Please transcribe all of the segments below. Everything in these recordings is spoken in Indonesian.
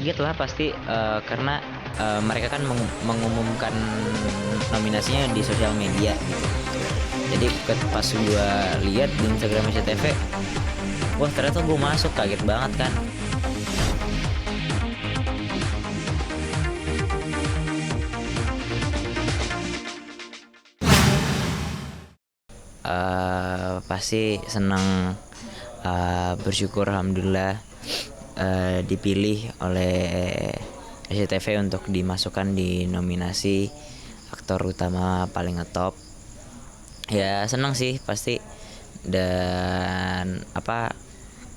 kaget lah pasti, karena mereka kan mengumumkan nominasinya di sosial media gitu. Jadi pas gue lihat di Instagram SCTV, wah ternyata gue masuk, kaget banget kan. Pasti senang, bersyukur alhamdulillah dipilih oleh SCTV untuk dimasukkan di nominasi aktor utama paling ngetop. Ya senang sih pasti, dan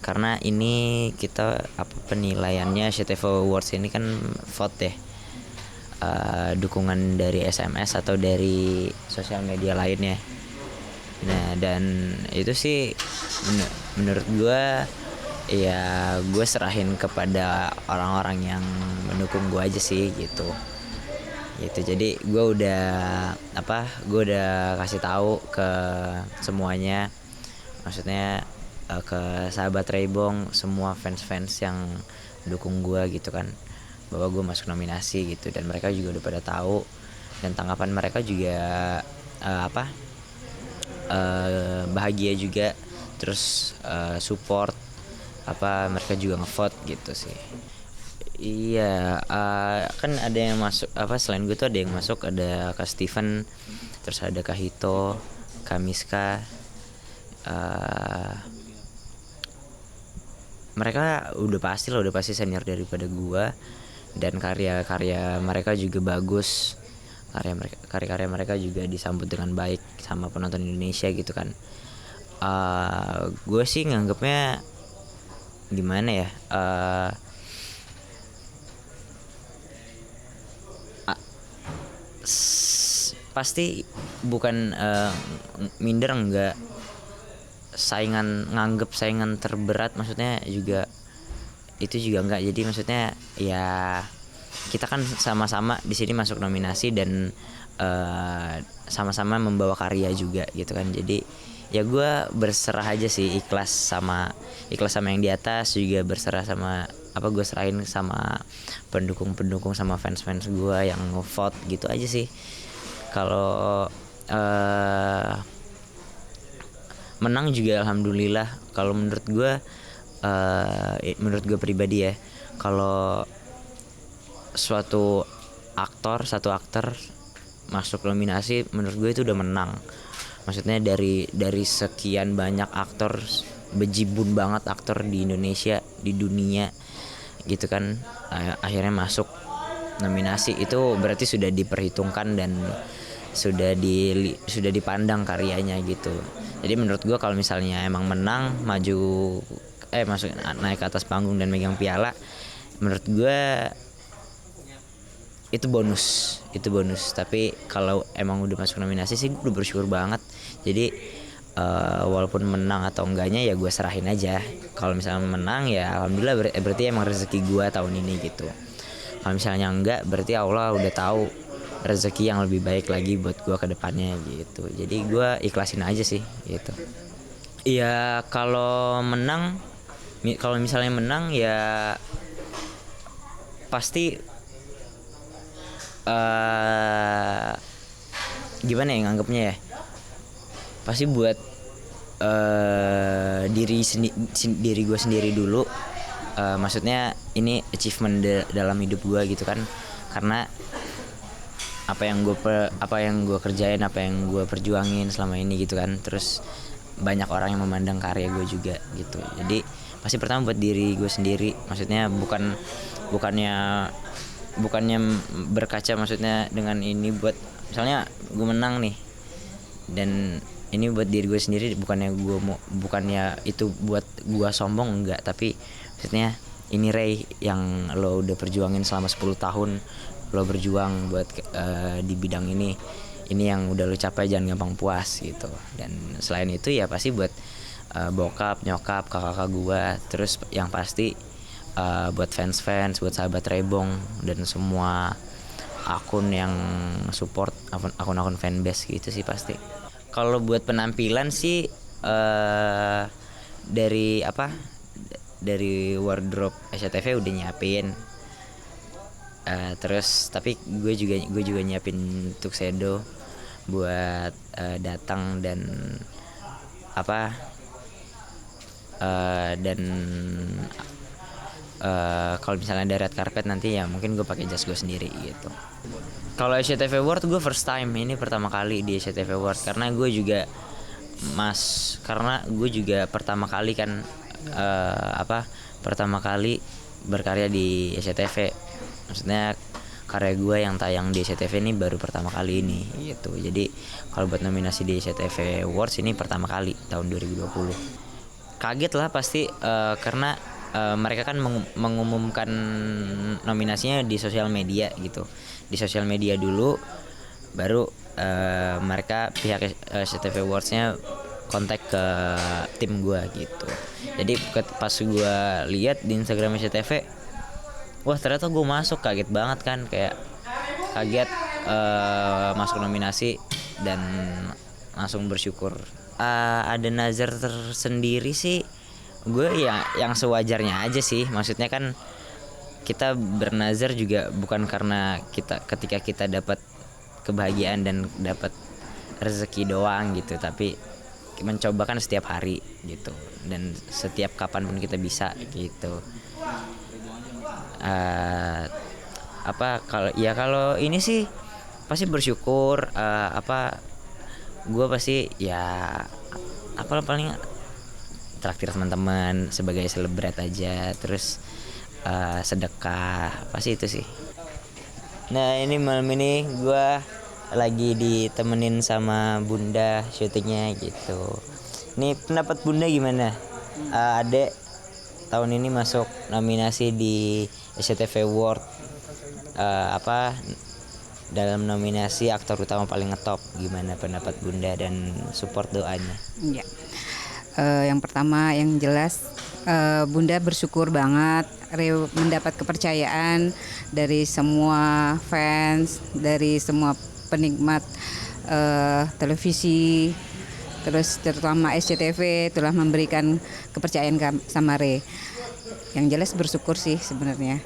karena ini kita penilaiannya SCTV Awards ini kan vote ya, dukungan dari SMS atau dari sosial media lainnya. Nah, dan itu sih menurut gue, ya gue serahin kepada orang-orang yang mendukung gue aja sih gitu. Jadi gue udah kasih tahu ke semuanya, maksudnya ke sahabat Raybong, semua fans yang mendukung gue gitu kan, bahwa gue masuk nominasi gitu, dan mereka juga udah pada tahu, dan tanggapan mereka juga bahagia juga, terus support, mereka juga ngevote gitu sih. Iya, kan ada yang masuk, selain gue tuh ada yang masuk, ada Kak Steven, terus ada Kak Hito, Kak Miska. Mereka udah pasti senior daripada gue, dan karya-karya mereka juga bagus. Karya-karya mereka juga disambut dengan baik sama penonton Indonesia gitu kan. Gue sih nganggepnya gimana ya, pasti bukan minder, enggak nganggep saingan terberat, maksudnya juga itu juga enggak. Jadi maksudnya ya kita kan sama-sama di sini masuk nominasi, dan sama-sama membawa karya juga gitu kan. Jadi ya gue berserah aja sih, ikhlas sama yang di atas, juga berserah sama gue serahin sama pendukung sama fans gue yang ngevote gitu aja sih. Kalau menang juga alhamdulillah. Kalau menurut gue pribadi ya, kalau satu aktor masuk nominasi, menurut gue itu udah menang. Maksudnya dari sekian banyak aktor, bejibun banget aktor di Indonesia, di dunia gitu kan, akhirnya masuk nominasi, itu berarti sudah diperhitungkan dan sudah dipandang karyanya gitu. Jadi menurut gue kalau misalnya emang menang, masuk naik ke atas panggung dan megang piala, menurut gue itu bonus. Tapi kalau emang udah masuk nominasi sih, gue udah bersyukur banget. Jadi walaupun menang atau enggaknya ya gue serahin aja. Kalau misalnya menang ya alhamdulillah, berarti emang rezeki gue tahun ini gitu. Kalau misalnya enggak, berarti Allah udah tahu rezeki yang lebih baik lagi buat gue ke depannya gitu. Jadi gue ikhlasin aja sih gitu. Iya, kalau misalnya menang ya pasti gimana ya nganggapnya ya, pasti buat diri gue sendiri dulu. Maksudnya ini achievement dalam hidup gue gitu kan, karena apa yang gue kerjain, apa yang gue perjuangin selama ini gitu kan. Terus banyak orang yang memandang karya gue juga gitu. Jadi pasti pertama buat diri gue sendiri, maksudnya bukannya berkaca, maksudnya dengan ini buat, misalnya gue menang nih dan ini buat diri gue sendiri, bukannya itu buat gue sombong, enggak, tapi maksudnya ini Ray yang lo udah perjuangin selama 10 tahun, lo berjuang buat di bidang ini yang udah lo capai, jangan gampang puas gitu. Dan selain itu ya pasti buat bokap, nyokap, kakak gue, terus yang pasti buat fans, buat sahabat Raybong, dan semua akun yang support, akun-akun fanbase gitu sih pasti. Kalau buat penampilan sih dari wardrobe SCTV udah nyiapin. Terus tapi gue juga nyiapin tuxedo buat datang dan apa dan kalau misalnya ada red carpet nanti ya mungkin gue pakai jas gue sendiri gitu. Kalau SCTV Award gue first time, ini pertama kali di SCTV Award karena gue juga pertama kali kan pertama kali berkarya di SCTV. Maksudnya karya gue yang tayang di SCTV ini baru pertama kali ini gitu. Jadi kalau buat nominasi di SCTV Awards ini pertama kali tahun 2020. Kaget lah pasti karena mereka kan mengumumkan nominasinya di sosial media gitu. Di sosial media dulu baru mereka pihak SCTV Awards-nya kontak ke tim gue gitu. Jadi pas gue lihat di Instagram SCTV, wah ternyata gue masuk, kaget banget kan, kayak kaget masuk nominasi dan langsung bersyukur. Ada nazar tersendiri sih, gue ya yang sewajarnya aja sih. Maksudnya kan kita bernazar juga bukan karena ketika kita dapat kebahagiaan dan dapat rezeki doang gitu, tapi mencoba kan setiap hari gitu dan setiap kapanpun kita bisa gitu. Kalau ini sih pasti bersyukur. Gue pasti ya paling traktir teman-teman sebagai selebret aja, terus sedekah, pasti itu sih. Nah ini malam ini gue lagi ditemenin sama Bunda syutingnya gitu. Nih pendapat Bunda gimana? Adek tahun ini masuk nominasi di SCTV Award, dalam nominasi aktor utama paling ngetop. Gimana pendapat Bunda dan support doanya? Ya. Yang pertama yang jelas Bunda bersyukur banget mendapat kepercayaan dari semua fans, dari semua penikmat televisi, terus terutama SCTV telah memberikan kepercayaan sama Re. Yang jelas bersyukur sih sebenarnya.